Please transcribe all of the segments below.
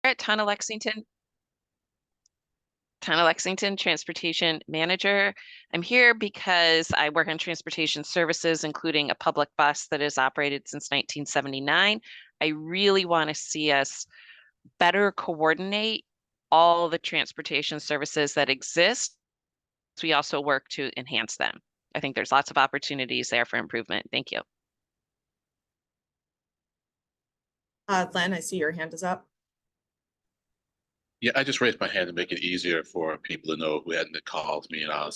At Town of Lexington. Town of Lexington Transportation Manager. I'm here because I work on transportation services, including a public bus that has operated since 1979. I really want to see us better coordinate all the transportation services that exist. We also work to enhance them. I think there's lots of opportunities there for improvement. Thank you. Len, I see your hand is up. Yeah, I just raised my hand to make it easier for people to know who hadn't called me. I'm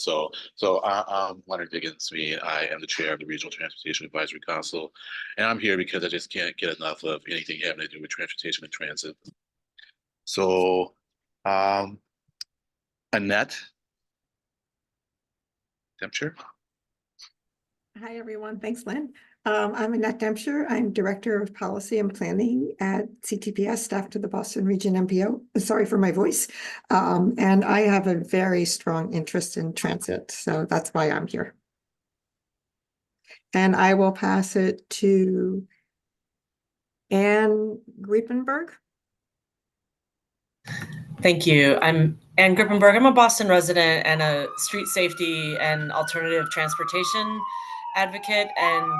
Leonard Diggins. I am the chair of the Regional Transportation Advisory Council, and I'm here because I just can't get enough of anything having to do with transportation and transit. So, Annette Dempster. Hi, everyone. Thanks, Lynn. I'm Annette Dempster. I'm Director of Policy and Planning at CTPS, staff to the Boston Region MPO. Sorry for my voice. And I have a very strong interest in transit, so that's why I'm here. And I will pass it to Anne Griepenberg. Thank you. I'm Anne Grippenberg. I'm a Boston resident and a street safety and alternative transportation advocate, and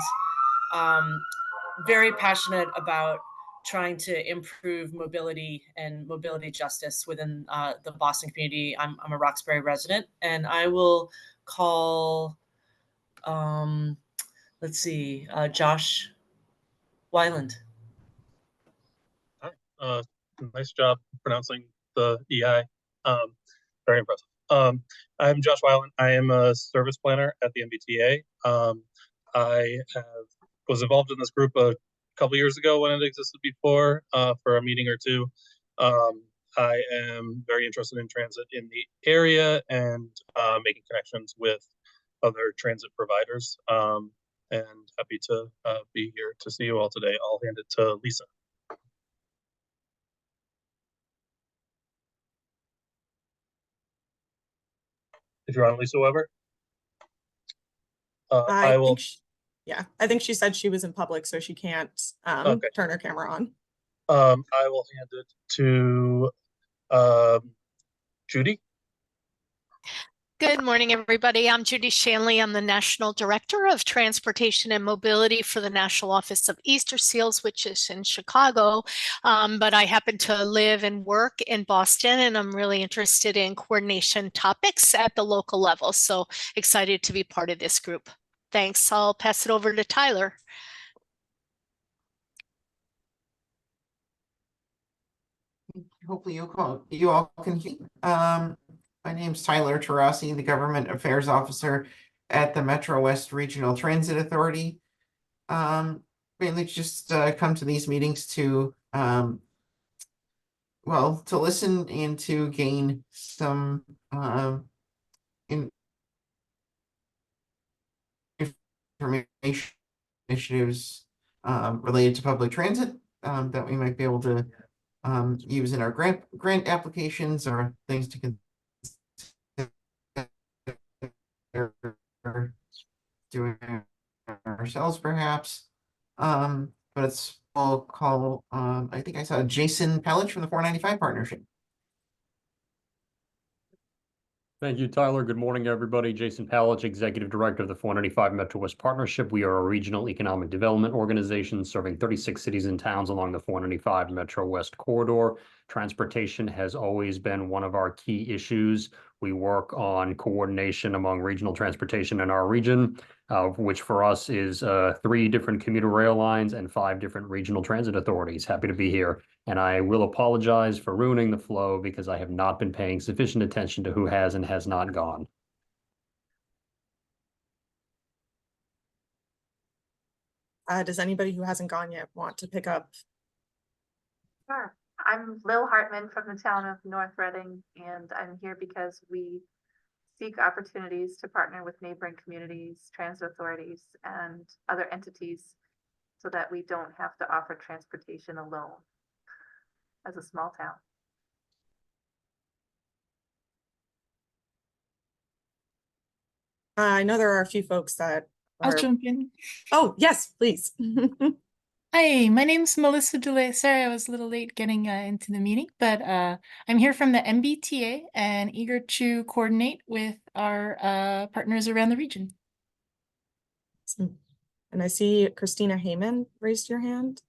very passionate about trying to improve mobility and mobility justice within the Boston community. I'm a Roxbury resident, and I will call, let's see, Josh Weiland. Hi. Nice job pronouncing the EI. Very impressive. I'm Josh Weiland. I am a service planner at the MBTA. I was involved in this group a couple years ago when it existed before for a meeting or two. I am very interested in transit in the area and making connections with other transit providers, and happy to be here to see you all today. I'll hand it to Lisa. If you're on, Lisa Weber. I will. I think she said she was in public, so she can't turn her camera on. I will hand it to Judy. Good morning, everybody. I'm Judy Shanley. I'm the National Director of Transportation and Mobility for the National Office of Easter Seals, which is in Chicago. But I happen to live and work in Boston, and I'm really interested in coordination topics at the local level. So excited to be part of this group. Thanks. I'll pass it over to Tyler. Hopefully you all can hear. My name's Tyler Tarasi, the Government Affairs Officer at the Metro West Regional Transit Authority. Mainly just come to these meetings to to listen and to gain some information initiatives related to public transit that we might be able to use in our grant applications or things to consider doing ourselves perhaps. But it's all call I think I saw Jason Pellich from the 495 Partnership. Thank you, Tyler. Good morning, everybody. Jason Pellich, Executive Director of the 495 Metro West Partnership. We are a regional economic development organization serving 36 cities and towns along the 495 Metro West corridor. Transportation has always been one of our key issues. We work on coordination among regional transportation in our region, which for us is 3 different commuter rail lines and 5 different regional transit authorities. Happy to be here. And I will apologize for ruining the flow because I have not been paying sufficient attention to who has and has not gone. Does anybody who hasn't gone yet want to pick up? Sure. I'm Lil Hartman from the town of North Reading, and I'm here because we seek opportunities to partner with neighboring communities, transit authorities, and other entities so that we don't have to offer transportation alone as a small town. I know there are a few folks that I'll jump in. Oh, yes, please. Hi, my name's Melissa Dulay. Sorry, I was a little late getting into the meeting, but I'm here from the MBTA and eager to coordinate with our partners around the region. Awesome. And I see Christina Heyman raised your hand.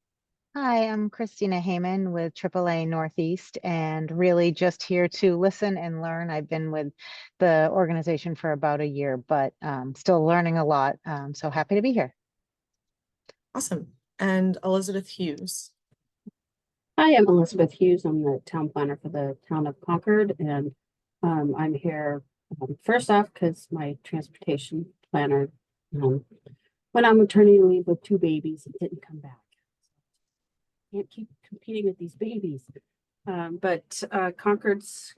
Hi, I'm Christina Heyman with AAA Northeast and really just here to listen and learn. I've been with the organization for about a year, but still learning a lot. So happy to be here. Awesome. And Elizabeth Hughes. Hi, I'm Elizabeth Hughes. I'm the town planner for the town of Concord, and I'm here first off because my transportation planner went on maternity leave with 2 babies and didn't come back. Can't keep competing with these babies. But Concord's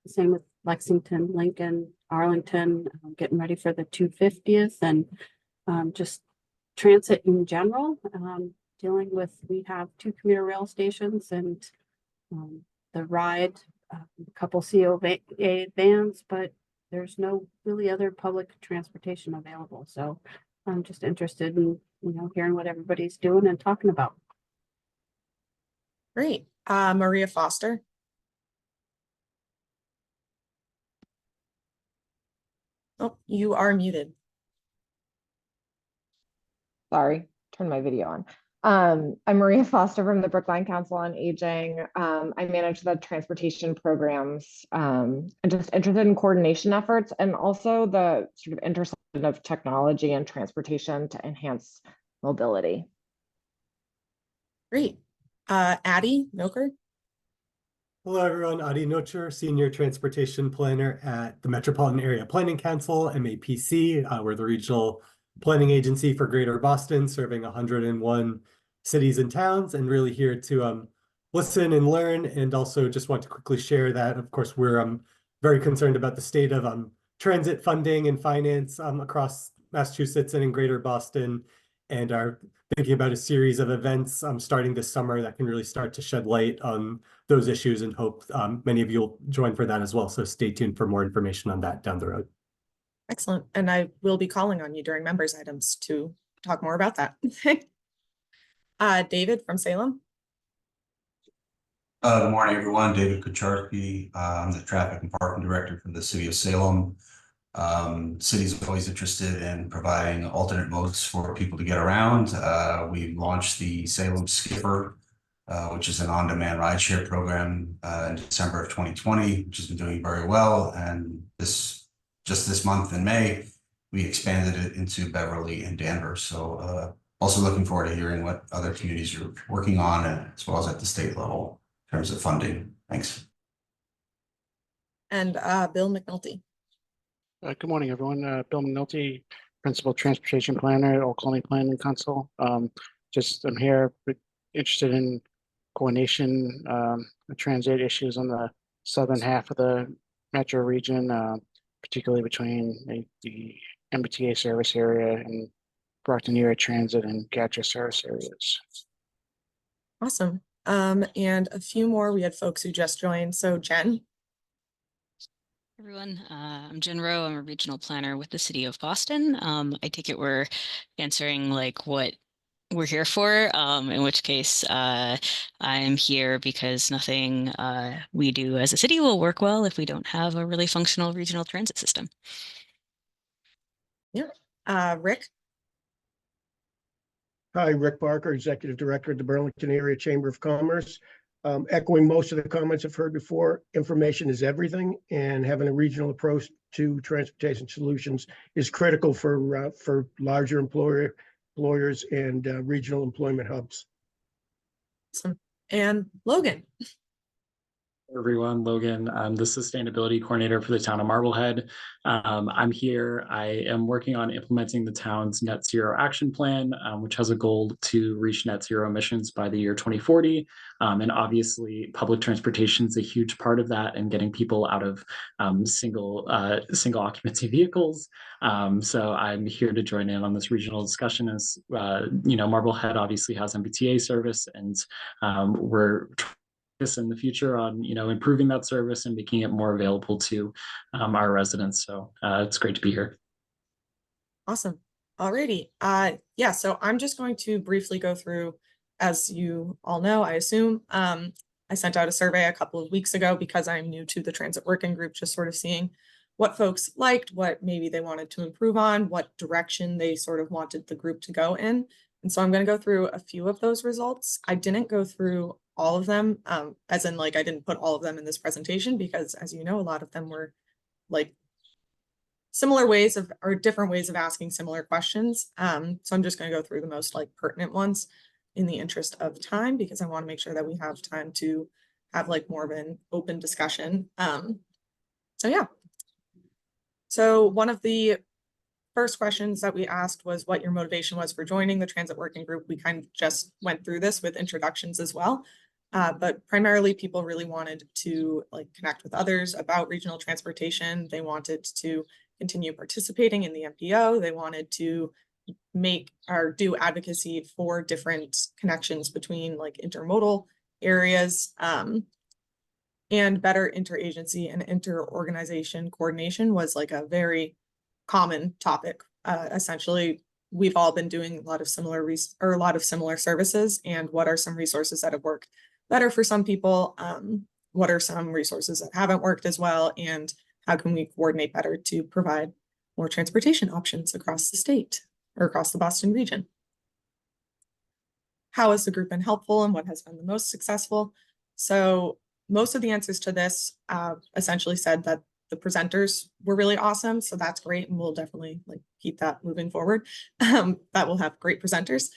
same with Lexington, Lincoln, Arlington, getting ready for the 250th, and just transit in general, dealing with, we have 2 commuter rail stations and the ride, a couple COA vans, but there's no really other public transportation available. So I'm just interested in, hearing what everybody's doing and talking about. Great. Maria Foster. Oh, you are muted. Sorry, turn my video on. I'm Maria Foster from the Brookline Council on Aging. I manage the transportation programs and just interested in coordination efforts and also the sort of intersection of technology and transportation to enhance mobility. Great. Addie Noker. Hello, everyone. Adi Nocher, Senior Transportation Planner at the Metropolitan Area Planning Council, MAPC. We're the regional planning agency for Greater Boston, serving 101 cities and towns, and really here to listen and learn. And also just want to quickly share that, of course, we're very concerned about the state of transit funding and finance across Massachusetts and in Greater Boston, and are thinking about a series of events starting this summer that can really start to shed light on those issues, and hope many of you will join for that as well. So stay tuned for more information on that down the road. Excellent. And I will be calling on you during members items to talk more about that. David from Salem. Good morning, everyone. David Kucharski. I'm the traffic and parking director for the city of Salem. City's always interested in providing alternate modes for people to get around. We launched the Salem Skipper, which is an on-demand rideshare program in December of 2020, which has been doing very well. And just this month in May, we expanded it into Beverly and Danvers. So also looking forward to hearing what other communities are working on, as well as at the state level in terms of funding. Thanks. And Bill McNulty. Good morning, everyone. Bill McNulty, Principal Transportation Planner at Old Colony Planning Council. I'm here interested in coordination of transit issues on the southern half of the metro region, particularly between the MBTA service area and Brockton Area Transit and GATRA service areas. Awesome. And a few more. We had folks who just joined. So Jen. Everyone, I'm Jen Rowe. I'm a regional planner with the city of Boston. I take it we're answering like what we're here for, in which case I'm here because nothing we do as a city will work well if we don't have a really functional regional transit system. Yeah. Rick. Hi, Rick Barker, Executive Director at the Burlington Area Chamber of Commerce. Echoing most of the comments I've heard before, information is everything, and having a regional approach to transportation solutions is critical for larger employers and regional employment hubs. Awesome. And Logan. Everyone, Logan. I'm the sustainability coordinator for the town of Marblehead. I'm here. I am working on implementing the town's net zero action plan, which has a goal to reach net zero emissions by the year 2040. And obviously, public transportation is a huge part of that, and getting people out of single occupancy vehicles. So I'm here to join in on this regional discussion. As Marblehead obviously has MBTA service, and we're in the future on improving that service and making it more available to our residents. So it's great to be here. Awesome. Alrighty. Yeah, so I'm just going to briefly go through as you all know, I assume, I sent out a survey a couple of weeks ago because I'm new to the transit working group, just sort of seeing what folks liked, what maybe they wanted to improve on, what direction they sort of wanted the group to go in. And so I'm going to go through a few of those results. I didn't go through all of them, as in like I didn't put all of them in this presentation because, as you know, a lot of them were like similar ways of or different ways of asking similar questions. So I'm just going to go through the most like pertinent ones in the interest of time, because I want to make sure that we have time to have like more of an open discussion. So yeah. So one of the first questions that we asked was what your motivation was for joining the transit working group. We kind of just went through this with introductions as well. But primarily people really wanted to like connect with others about regional transportation. They wanted to continue participating in the MPO. They wanted to make or do advocacy for different connections between like intermodal areas, and better interagency and inter-organization coordination was like a very common topic. Essentially, we've all been doing a lot of similar services, and what are some resources that have worked better for some people? What are some resources that haven't worked as well? And how can we coordinate better to provide more transportation options across the state or across the Boston region? How has the group been helpful and what has been the most successful? So most of the answers to this essentially said that the presenters were really awesome. So that's great. And we'll definitely like keep that moving forward. That we'll have great presenters.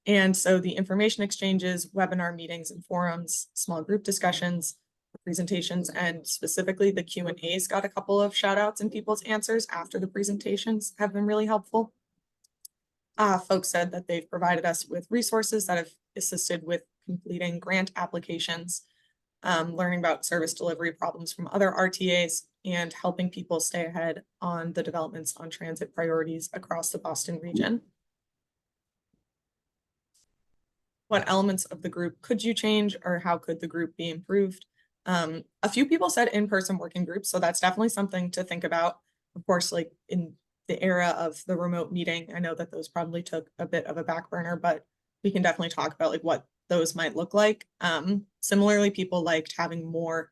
And so the information exchanges, webinar meetings and forums, small group discussions, presentations, and specifically the Q&As got a couple of shout outs and people's answers after the presentations have been really helpful. Folks said that they've provided us with resources that have assisted with completing grant applications, learning about service delivery problems from other RTAs, and helping people stay ahead on the developments on transit priorities across the Boston region. What elements of the group could you change, or how could the group be improved? A few people said in-person working groups, so that's definitely something to think about. Of course, like in the era of the remote meeting, I know that those probably took a bit of a back burner, but we can definitely talk about like what those might look like. Similarly, people liked having more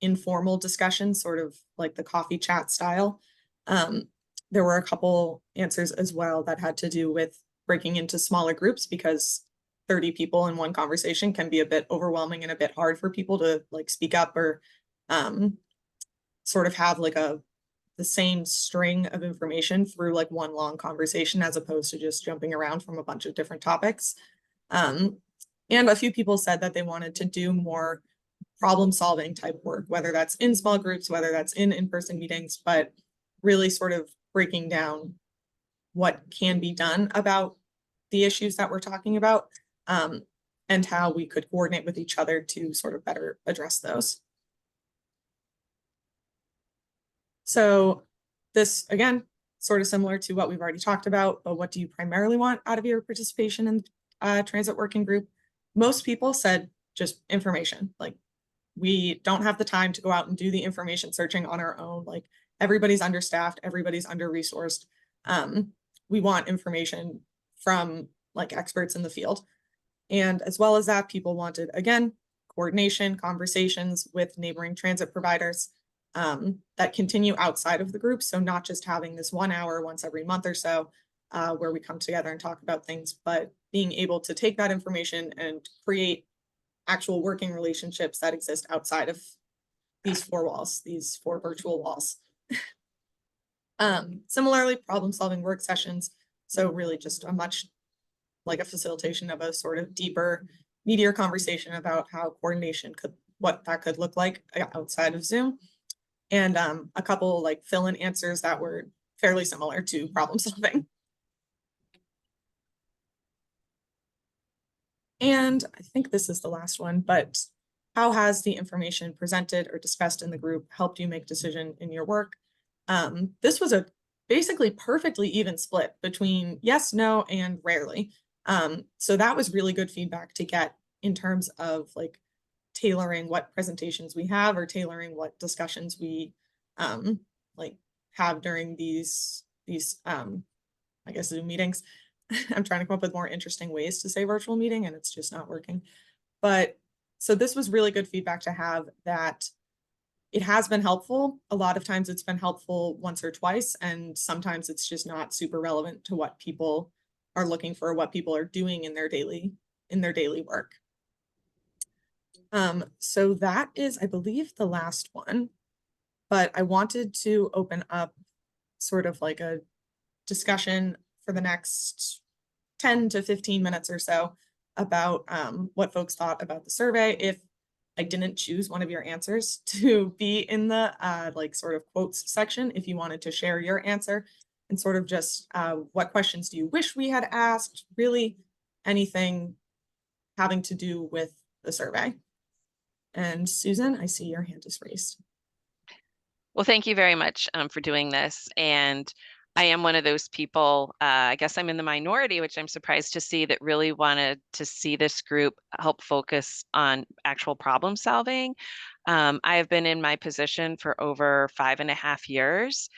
informal discussions, sort of like the coffee chat style. There were a couple answers as well that had to do with breaking into smaller groups, because 30 people in one conversation can be a bit overwhelming and a bit hard for people to like speak up or sort of have like the same string of information through like one long conversation, as opposed to just jumping around from a bunch of different topics. And a few people said that they wanted to do more problem solving type work, whether that's in small groups, whether that's in in-person meetings, but really sort of breaking down what can be done about the issues that we're talking about, and how we could coordinate with each other to sort of better address those. So this, again, sort of similar to what we've already talked about, but what do you primarily want out of your participation in transit working group? Most people said just information. Like, we don't have the time to go out and do the information searching on our own. Like, everybody's understaffed, everybody's under-resourced. We want information from like experts in the field. And as well as that, people wanted, again, coordination, conversations with neighboring transit providers that continue outside of the group. So not just having this 1 hour once every month or so where we come together and talk about things, but being able to take that information and create actual working relationships that exist outside of these four walls, these four virtual walls. Similarly, problem-solving work sessions. So really just a much like a facilitation of a sort of deeper, meatier conversation about how coordination what that could look like outside of Zoom. And a couple like fill-in answers that were fairly similar to problem solving. And I think this is the last one, but how has the information presented or discussed in the group helped you make decision in your work? This was a basically perfectly even split between yes, no, and rarely. So that was really good feedback to get in terms of like tailoring what presentations we have or tailoring what discussions we like have during these I guess Zoom meetings. I'm trying to come up with more interesting ways to say virtual meeting and it's just not working. But so this was really good feedback to have, that it has been helpful. A lot of times it's been helpful once or twice, and sometimes it's just not super relevant to what people are looking for, what people are doing in their daily work. So that is, I believe, the last one, but I wanted to open up sort of like a discussion for the next 10 to 15 minutes or so about what folks thought about the survey. If I didn't choose one of your answers to be in the like sort of quotes section, if you wanted to share your answer, and sort of just what questions do you wish we had asked, really anything having to do with the survey. And Susan, I see your hand is raised. Well, thank you very much for doing this. And I am one of those people, I guess I'm in the minority, which I'm surprised to see, that really wanted to see this group help focus on actual problem solving. I have been in my position for over 5.5 years,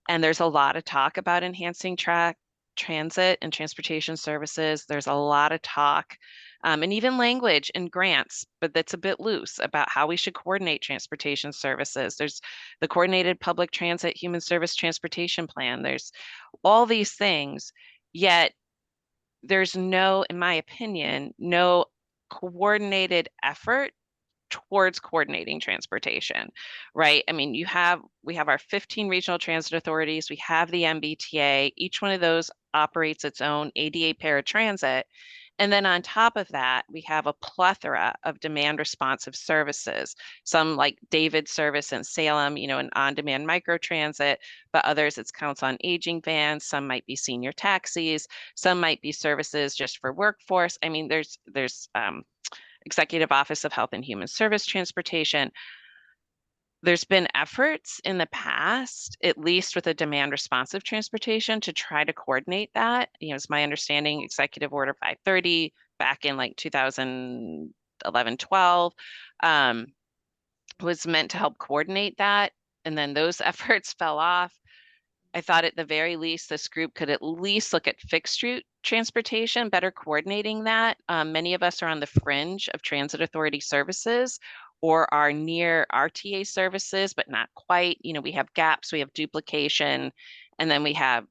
and there's a lot of talk about enhancing transit and transportation services. There's a lot of talk and even language in grants, but that's a bit loose, about how we should coordinate transportation services. There's the Coordinated Public Transit Human Service Transportation Plan. There's all these things, yet there's no, in my opinion, no coordinated effort towards coordinating transportation, right? I mean, we have our 15 regional transit authorities, we have the MBTA, each one of those operates its own ADA paratransit. And then on top of that, we have a plethora of demand responsive services, some like David service in Salem, an on-demand microtransit, but others it's Council on Aging vans, some might be senior taxis, some might be services just for workforce. I mean, there's Executive Office of Health and Human Service Transportation. There's been efforts in the past, at least with a demand responsive transportation, to try to coordinate that. It's my understanding Executive Order 530 back in like 2011, 12 was meant to help coordinate that. And then those efforts fell off. I thought at the very least, this group could at least look at fixed route transportation, better coordinating that. Many of us are on the fringe of transit authority services or are near RTA services, but not quite. We have gaps, we have duplication, and then we have,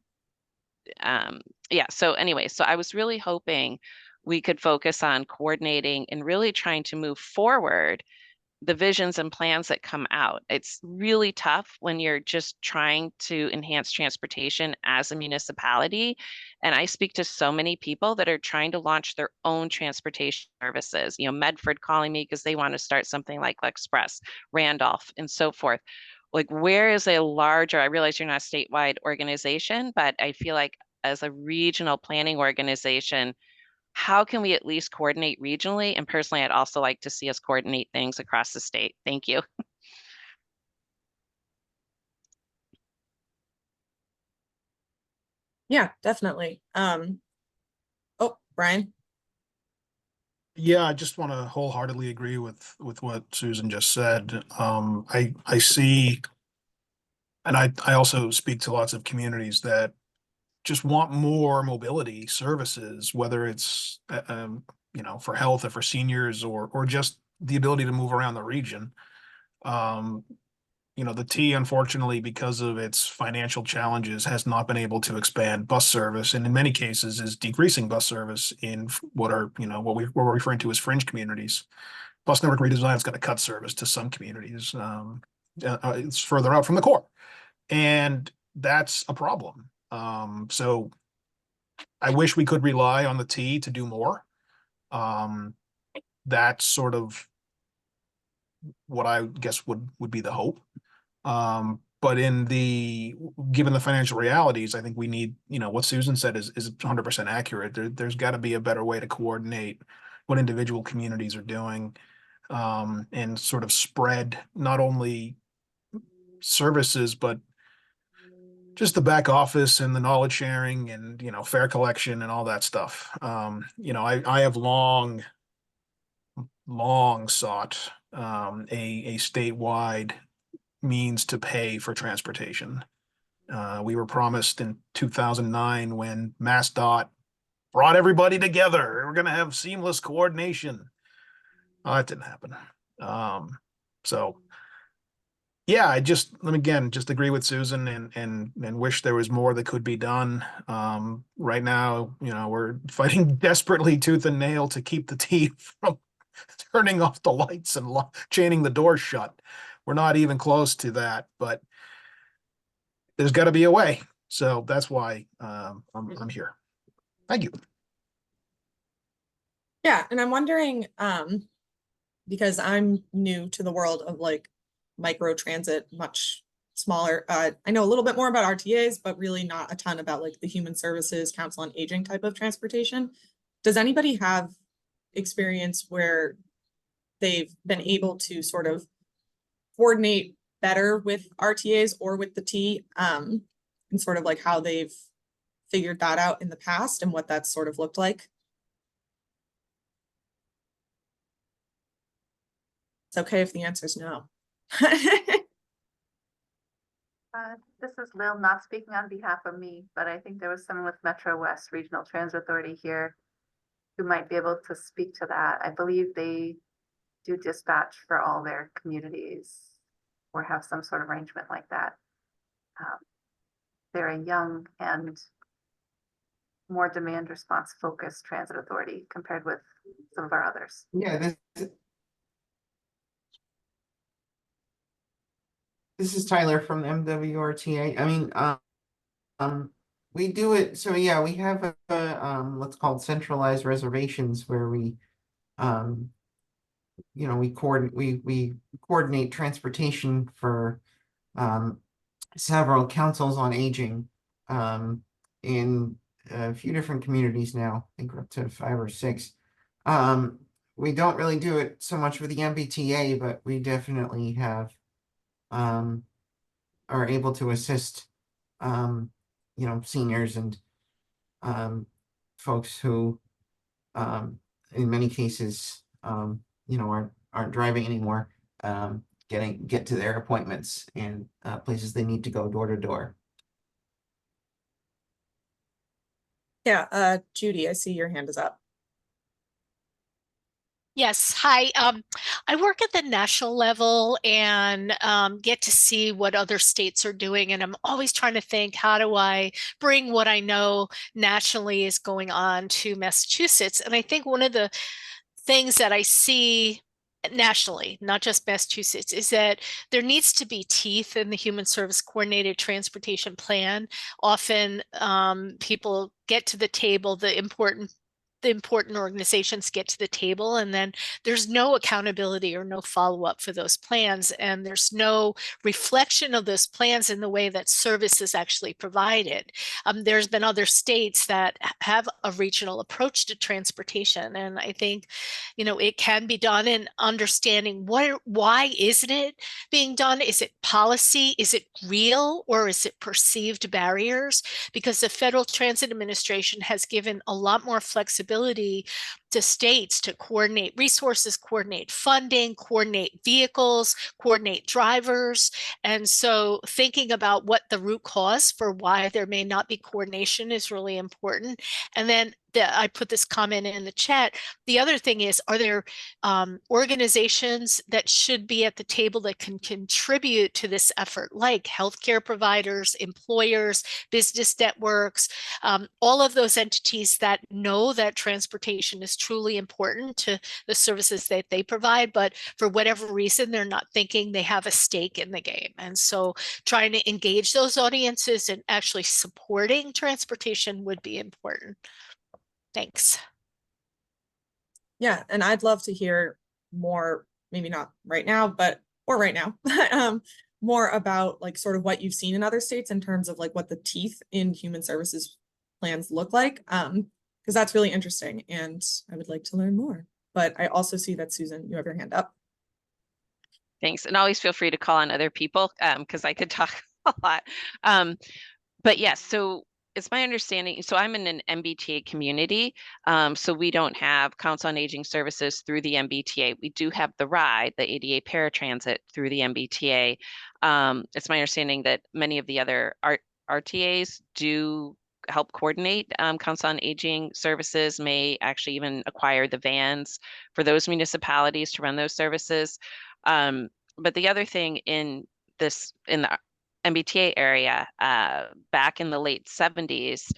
so anyway, so I was really hoping we could focus on coordinating and really trying to move forward the visions and plans that come out. It's really tough when you're just trying to enhance transportation as a municipality. And I speak to so many people that are trying to launch their own transportation services. Medford calling me because they want to start something like L'Express, Randolph, and so forth. Like, where is a larger, I realize you're not a statewide organization, but I feel like as a regional planning organization, how can we at least coordinate regionally? And personally, I'd also like to see us coordinate things across the state. Thank you. Yeah, definitely. Oh, Brian. Yeah, I just want to wholeheartedly agree with what Susan just said. I see, and I also speak to lots of communities that just want more mobility services, whether it's for health or for seniors or just the ability to move around the region. The T, unfortunately, because of its financial challenges, has not been able to expand bus service, and in many cases is decreasing bus service in what we're referring to as fringe communities. Bus network redesign is going to cut service to some communities. It's further out from the core, and that's a problem. So I wish we could rely on the T to do more. That's sort of what I guess would be the hope. But given the financial realities, I think we need, what Susan said is 100% accurate. There's got to be a better way to coordinate what individual communities are doing, and sort of spread not only services, but just the back office and the knowledge sharing and, fare collection and all that stuff. I have long sought a statewide means to pay for transportation. We were promised in 2009 when MassDOT brought everybody together. We're gonna have seamless coordination. That didn't happen. So yeah, I just again just agree with Susan and wish there was more that could be done. Right now, we're fighting desperately tooth and nail to keep the team from turning off the lights and chaining the doors shut. We're not even close to that, but there's got to be a way. So that's why I'm here. Thank you. Yeah, and I'm wondering, because I'm new to the world of like micro transit, much smaller. I know a little bit more about RTAs, but really not a ton about like the Human Services Council on Aging type of transportation. Does anybody have experience where they've been able to sort of coordinate better with RTAs or with the T, and sort of like how they've figured that out in the past and what that's sort of looked like? It's okay if the answer is no. This is Lil, not speaking on behalf of me, but I think there was someone with Metro West Regional Transit Authority here who might be able to speak to that. I believe they do dispatch for all their communities or have some sort of arrangement like that. They're a young and more demand response focused transit authority compared with some of our others. Yeah, this is Tyler from the MWRTA. I mean, we do it. So yeah, we have what's called centralized reservations where we, we coordinate transportation for several councils on aging in a few different communities now. I think we're up to 5 or 6. We don't really do it so much with the MBTA, but we definitely have are able to assist seniors and folks who in many cases aren't driving anymore, get to their appointments and places they need to go door to door. Yeah, Judy, I see your hand is up. Yes, hi. I work at the national level and get to see what other states are doing. And I'm always trying to think, how do I bring what I know nationally is going on to Massachusetts? And I think one of the things that I see nationally, not just Massachusetts, is that there needs to be teeth in the Human Service Coordinated Transportation Plan. Often people get to the table, the important organizations get to the table, and then there's no accountability or no follow-up for those plans, and there's no reflection of those plans in the way that service is actually provided. There's been other states that have a regional approach to transportation, and I think it can be done. In understanding why isn't it being done? Is it policy? Is it real, or is it perceived barriers? Because the Federal Transit Administration has given a lot more flexibility to states to coordinate resources, coordinate funding, coordinate vehicles, coordinate drivers. And so thinking about what the root cause for why there may not be coordination is really important. And then I put this comment in the chat. The other thing is, are there organizations that should be at the table that can contribute to this effort, like healthcare providers, employers, business networks, all of those entities that know that transportation is truly important to the services that they provide, but for whatever reason, they're not thinking they have a stake in the game. And so trying to engage those audiences and actually supporting transportation would be important. Thanks. Yeah, and I'd love to hear more, maybe not right now, or right now, more about like sort of what you've seen in other states in terms of like what the teeth in human services plans look like, because that's really interesting and I would like to learn more. But I also see that, Susan, you have your hand up. Thanks, and always feel free to call on other people because I could talk a lot. But yes, so it's my understanding, so I'm in an MBTA community, so we don't have Council on Aging services through the MBTA. We do have the RIDE, the ADA Paratransit, through the MBTA. It's my understanding that many of the other RTAs do help coordinate. Council on Aging services may actually even acquire the vans for those municipalities to run those services. But the other thing in the MBTA area, back in the late 70s,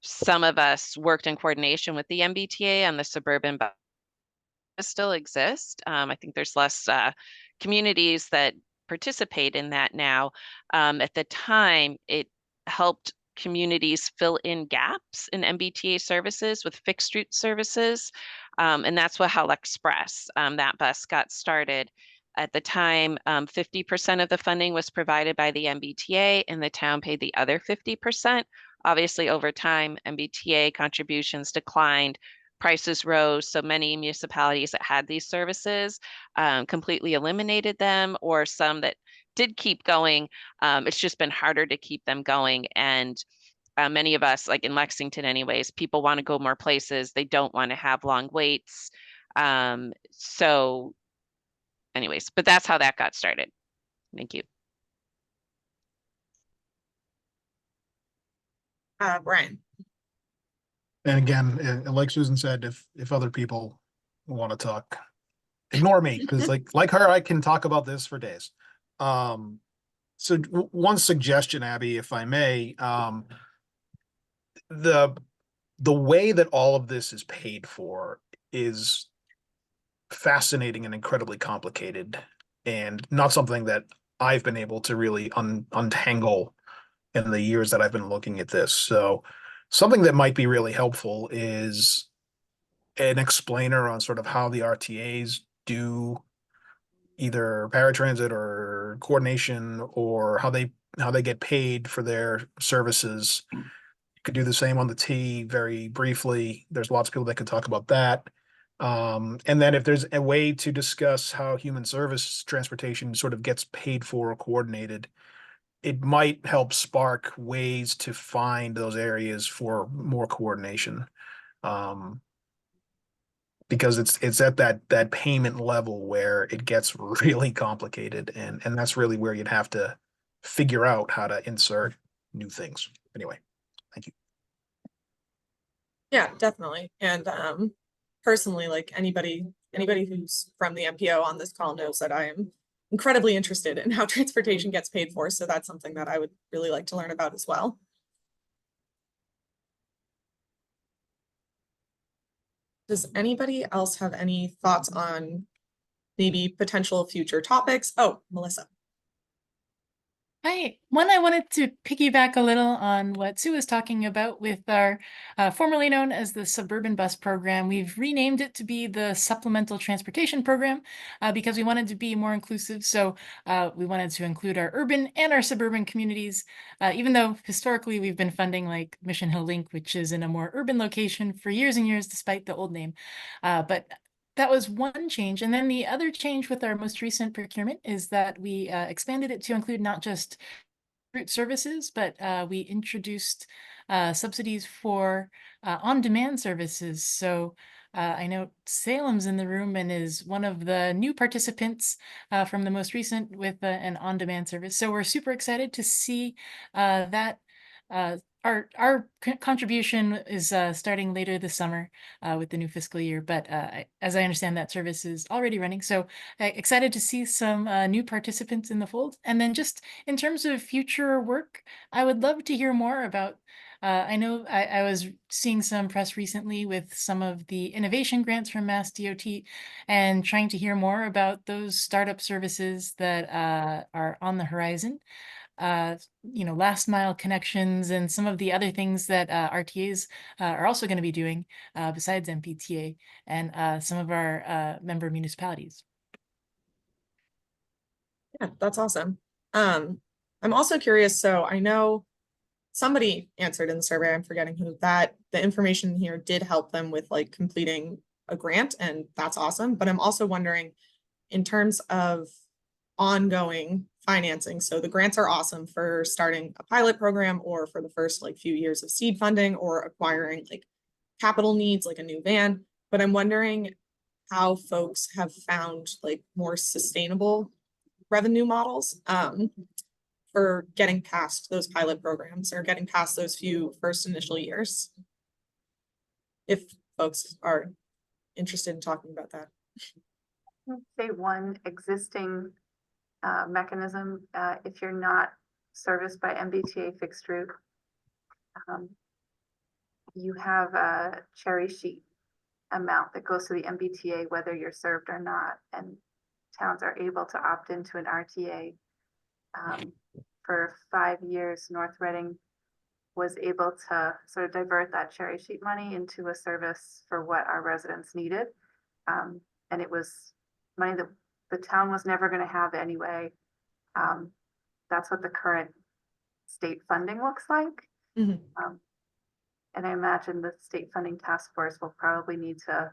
some of us worked in coordination with the MBTA on the suburban bus still exist. I think there's less communities that participate in that now. At the time, it helped communities fill in gaps in MBTA services with fixed route services. And that's what Howell Express, that bus got started. At the time, 50% of the funding was provided by the MBTA and the town paid the other 50%. Obviously, over time, MBTA contributions declined, prices rose, so many municipalities that had these services completely eliminated them, or some that did keep going. It's just been harder to keep them going. And many of us, like in Lexington anyways, people want to go more places. They don't want to have long waits. So anyways, but that's how that got started. Thank you. Brian. And again, like Susan said, if other people want to talk, ignore me, because like her, I can talk about this for days. So one suggestion, Abby, if I may, the way that all of this is paid for is fascinating and incredibly complicated, and not something that I've been able to really untangle in the years that I've been looking at this. So something that might be really helpful is an explainer on sort of how the RTAs do either paratransit or coordination, or how they get paid for their services. You could do the same on the T very briefly. There's lots of people that could talk about that. And then if there's a way to discuss how human service transportation sort of gets paid for or coordinated, it might help spark ways to find those areas for more coordination. Because it's at that payment level where it gets really complicated, and that's really where you'd have to figure out how to insert new things. Anyway, thank you. Yeah, definitely. And personally, like anybody who's from the MPO on this call knows that I am incredibly interested in how transportation gets paid for. So that's something that I would really like to learn about as well. Does anybody else have any thoughts on maybe potential future topics? Oh, Melissa. Hi. I wanted to piggyback a little on what Sue was talking about with our formerly known as the Suburban Bus Program. We've renamed it to be the Supplemental Transportation Program because we wanted to be more inclusive. So we wanted to include our urban and our suburban communities, even though historically we've been funding like Mission Hill Link, which is in a more urban location for years and years, despite the old name. But that was one change. And then the other change with our most recent procurement is that we expanded it to include not just route services, but we introduced subsidies for on-demand services. So I know Salem's in the room and is one of the new participants from the most recent with an on-demand service. So we're super excited to see that our contribution is starting later this summer with the new fiscal year, but as I understand, that service is already running. So excited to see some new participants in the fold. And then just in terms of future work, I would love to hear more about I know I was seeing some press recently with some of the innovation grants from Mass DOT and trying to hear more about those startup services that are on the horizon. Last mile connections and some of the other things that RTAs are also going to be doing besides MBTA and some of our member municipalities. Yeah, that's awesome. I'm also curious. So I know somebody answered in the survey, I'm forgetting who, that the information here did help them with like completing a grant, and that's awesome. But I'm also wondering in terms of ongoing financing. So the grants are awesome for starting a pilot program or for the first like few years of seed funding or acquiring like capital needs like a new van. But I'm wondering how folks have found like more sustainable revenue models for getting past those pilot programs or getting past those few first initial years. If folks are interested in talking about that. Say one existing mechanism, if you're not serviced by MBTA fixed route, you have a cherry sheet amount that goes to the MBTA whether you're served or not, and towns are able to opt into an RTA. For 5 years, North Reading was able to sort of divert that cherry sheet money into a service for what our residents needed. And it was money that the town was never going to have anyway. That's what the current state funding looks like. And I imagine the state funding task force will probably need to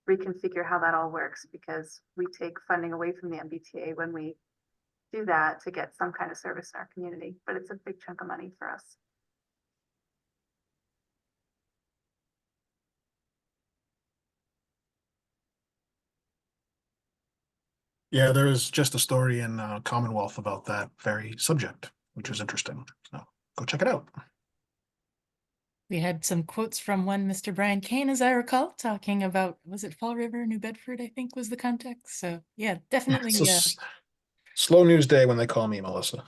reconfigure how that all works, because we take funding away from the MBTA when we do that to get some kind of service in our community, but it's a big chunk of money for us. Yeah, there is just a story in Commonwealth about that very subject, which is interesting. So go check it out. We had some quotes from one Mr. Brian Kane, as I recall, talking about, was it Fall River, New Bedford, I think was the context. So yeah, definitely. It's a slow news day when they call me, Melissa.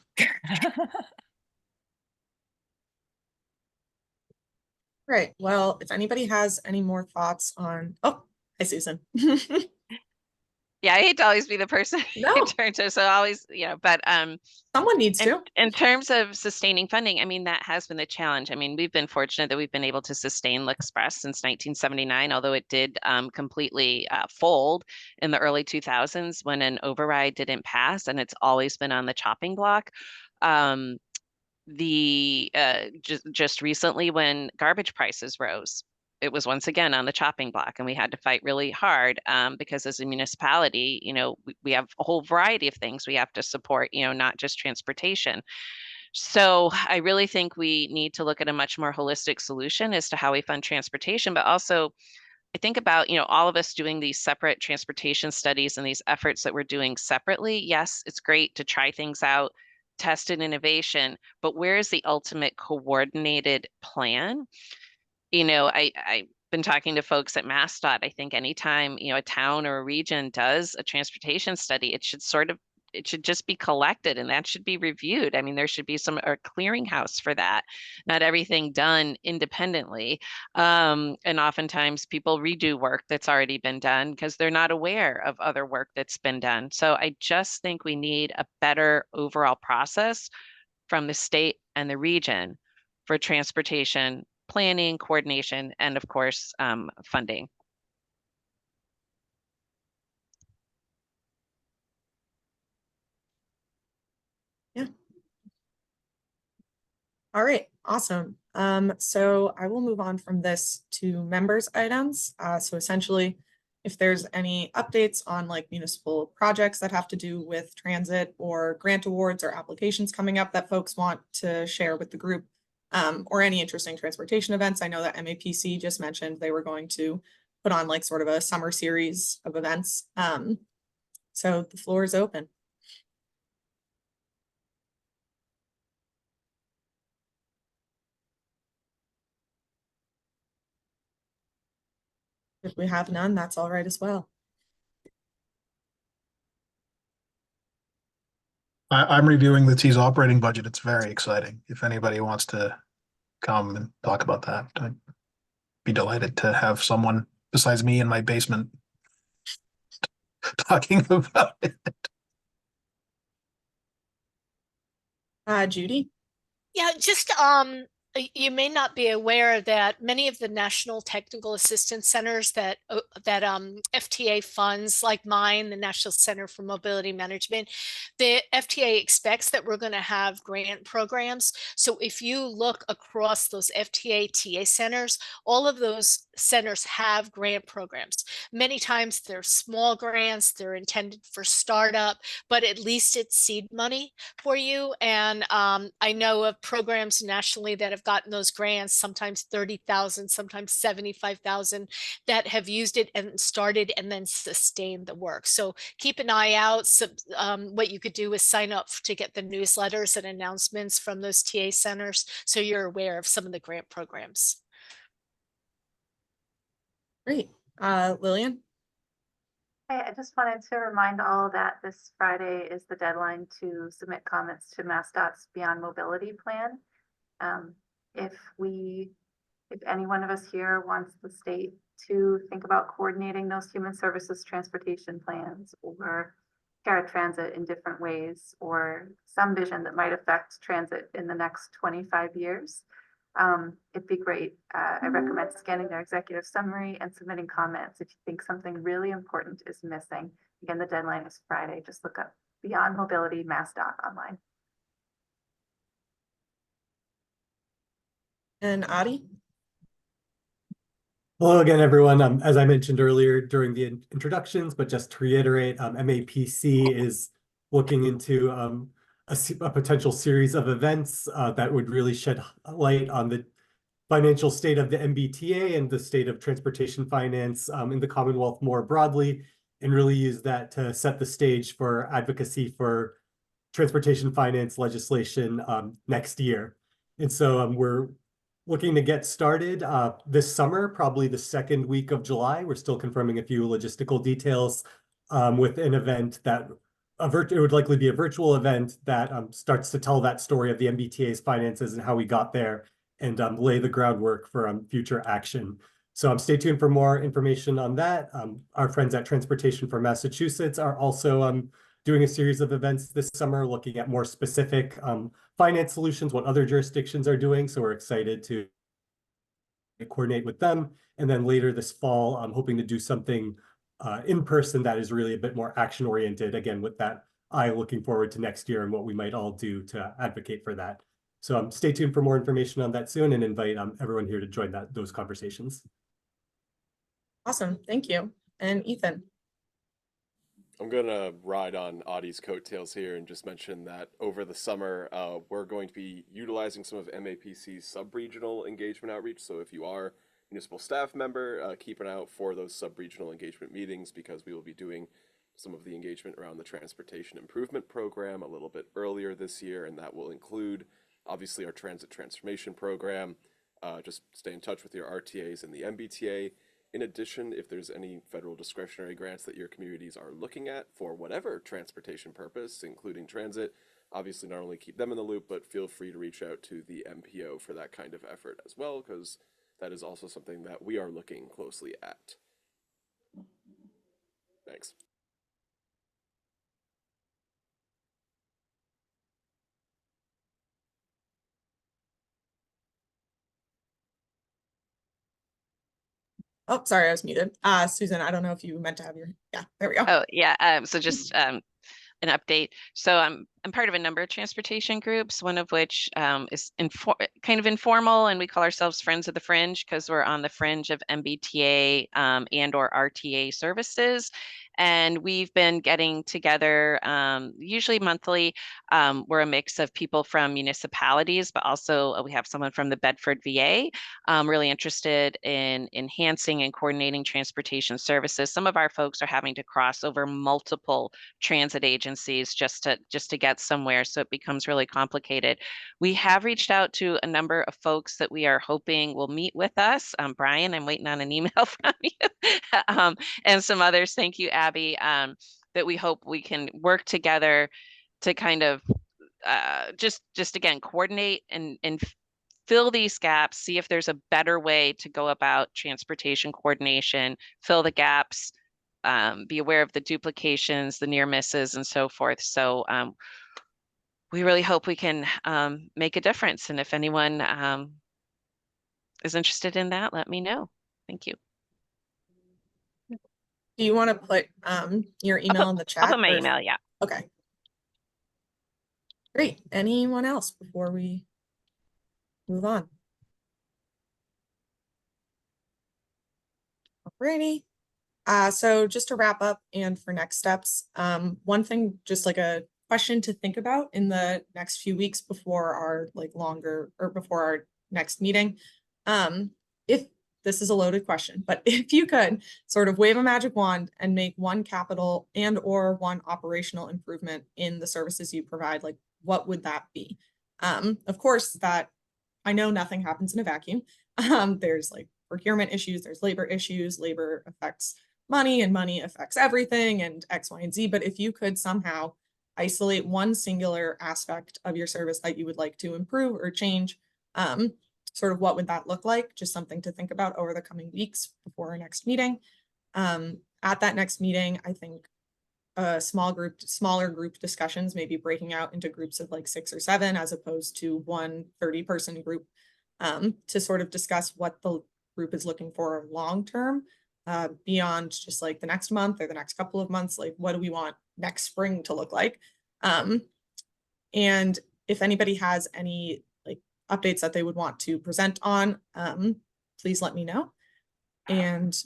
Right. Well, if anybody has any more thoughts on, oh, hi, Susan. Yeah, I hate to always be the person No. in turn to, so always, but someone needs to. In terms of sustaining funding, I mean, that has been the challenge. I mean, we've been fortunate that we've been able to sustain L'Express since 1979, although it did completely fold in the early 2000s when an override didn't pass, and it's always been on the chopping block. Just recently when garbage prices rose, it was once again on the chopping block, and we had to fight really hard because as a municipality, we have a whole variety of things we have to support, not just transportation. So I really think we need to look at a much more holistic solution as to how we fund transportation, but also I think about, all of us doing these separate transportation studies and these efforts that we're doing separately. Yes, it's great to try things out, test an innovation, but where is the ultimate coordinated plan? I've been talking to folks at MassDOT. I think anytime, a town or a region does a transportation study, it should just be collected and that should be reviewed. I mean, there should be a clearinghouse for that, not everything done independently. And oftentimes people redo work that's already been done because they're not aware of other work that's been done. So I just think we need a better overall process from the state and the region for transportation planning, coordination, and of course, funding. Yeah. All right, awesome. So I will move on from this to members items. So essentially, if there's any updates on like municipal projects that have to do with transit or grant awards or applications coming up that folks want to share with the group, or any interesting transportation events. I know that MAPC just mentioned they were going to put on like sort of a summer series of events. So the floor is open. If we have none, that's all right as well. I'm reviewing the T's operating budget. It's very exciting. If anybody wants to come and talk about that, I'd be delighted to have someone besides me in my basement talking about it. Judy? Yeah, just you may not be aware that many of the National Technical Assistance Centers that FTA funds, like mine, the National Center for Mobility Management, the FTA expects that we're going to have grant programs. So if you look across those FTA TA centers, all of those centers have grant programs. Many times they're small grants, they're intended for startup, but at least it's seed money for you. And I know of programs nationally that have have gotten those grants, sometimes 30,000, sometimes 75,000, that have used it and started and then sustained the work. So keep an eye out. So, what you could do is sign up to get the newsletters and announcements from those TA centers, so you're aware of some of the grant programs. Great. Lillian? Hey, I just wanted to remind all that this Friday is the deadline to submit comments to MassDOT's Beyond Mobility Plan. If any one of us here wants the state to think about coordinating those human services transportation plans or paratransit in different ways, or some vision that might affect transit in the next 25 years, it'd be great. I recommend scanning their executive summary and submitting comments if you think something really important is missing. Again, the deadline is Friday. Just look up Beyond Mobility MassDOT online. And Adi? Hello again, everyone. As I mentioned earlier during the introductions, but just to reiterate, MAPC is looking into a potential series of events that would really shed light on the financial state of the MBTA and the state of transportation finance in the Commonwealth more broadly, and really use that to set the stage for advocacy for transportation finance legislation next year. And so we're looking to get started this summer, probably the second week of July. We're still confirming a few logistical details with an event that it would likely be a virtual event that starts to tell that story of the MBTA's finances and how we got there, and lay the groundwork for future action. So stay tuned for more information on that. Our friends at Transportation for Massachusetts are also doing a series of events this summer looking at more specific finance solutions, what other jurisdictions are doing. So we're excited to coordinate with them. And then later this fall, I'm hoping to do something in person that is really a bit more action oriented, again, with that eye looking forward to next year and what we might all do to advocate for that. So stay tuned for more information on that soon, and invite everyone here to join those conversations. Awesome, thank you. And Ethan? I'm gonna ride on Adi's coattails here and just mention that over the summer, we're going to be utilizing some of MAPC's sub-regional engagement outreach. So if you are a municipal staff member, keep an eye out for those sub-regional engagement meetings, because we will be doing some of the engagement around the Transportation Improvement Program a little bit earlier this year, and that will include obviously our Transit Transformation Program. Just stay in touch with your RTAs and the MBTA. In addition, if there's any federal discretionary grants that your communities are looking at for whatever transportation purpose, including transit, obviously not only keep them in the loop, but feel free to reach out to the MPO for that kind of effort as well, because that is also something that we are looking closely at. Thanks. Oh, sorry, I was muted. Susan, I don't know if you meant to have yeah, there we go. Oh, yeah. So just an update. So I'm part of a number of transportation groups, one of which is kind of informal, and we call ourselves Friends of the Fringe because we're on the fringe of MBTA and or RTA services. And we've been getting together usually monthly. We're a mix of people from municipalities, but also we have someone from the Bedford VA, really interested in enhancing and coordinating transportation services. Some of our folks are having to cross over multiple transit agencies just to get somewhere, so it becomes really complicated. We have reached out to a number of folks that we are hoping will meet with us. Brian, I'm waiting on an email from you, and some others. Thank you, Abby, that we hope we can work together to kind of just again coordinate and fill these gaps, see if there's a better way to go about transportation coordination, fill the gaps, be aware of the duplications, the near misses, and so forth. So we really hope we can make a difference. And if anyone is interested in that, let me know. Thank you. Do you want to put your email in the chat? I'll put my email, yeah. Okay. Great. Anyone else before we move on? Alrighty. So just to wrap up and for next steps, one thing, just like a question to think about in the next few weeks before our before our next meeting. If this is a loaded question, but if you could sort of wave a magic wand and make one capital and or one operational improvement in the services you provide, like what would that be? Of course, that I know nothing happens in a vacuum. There's like procurement issues, there's labor issues, labor affects money and money affects everything and X, Y, and Z. But if you could somehow isolate one singular aspect of your service that you would like to improve or change, sort of what would that look like? Just something to think about over the coming weeks before our next meeting. At that next meeting, I think smaller group discussions, maybe breaking out into groups of like 6 or 7 as opposed to one 30-person group, to sort of discuss what the group is looking for long term, beyond just like the next month or the next couple of months. Like, what do we want next spring to look like? And if anybody has any like updates that they would want to present on, please let me know. And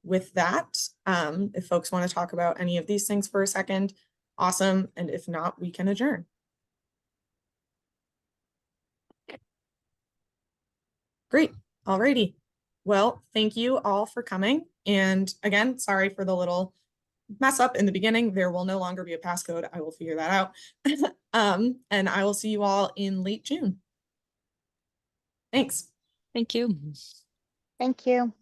with that, if folks want to talk about any of these things for a second, awesome. And if not, we can adjourn. Great. Alrighty. Well, thank you all for coming. And again, sorry for the little mess up in the beginning. There will no longer be a passcode. I will figure that out. And I will see you all in late June. Thanks. Thank you. Thank you.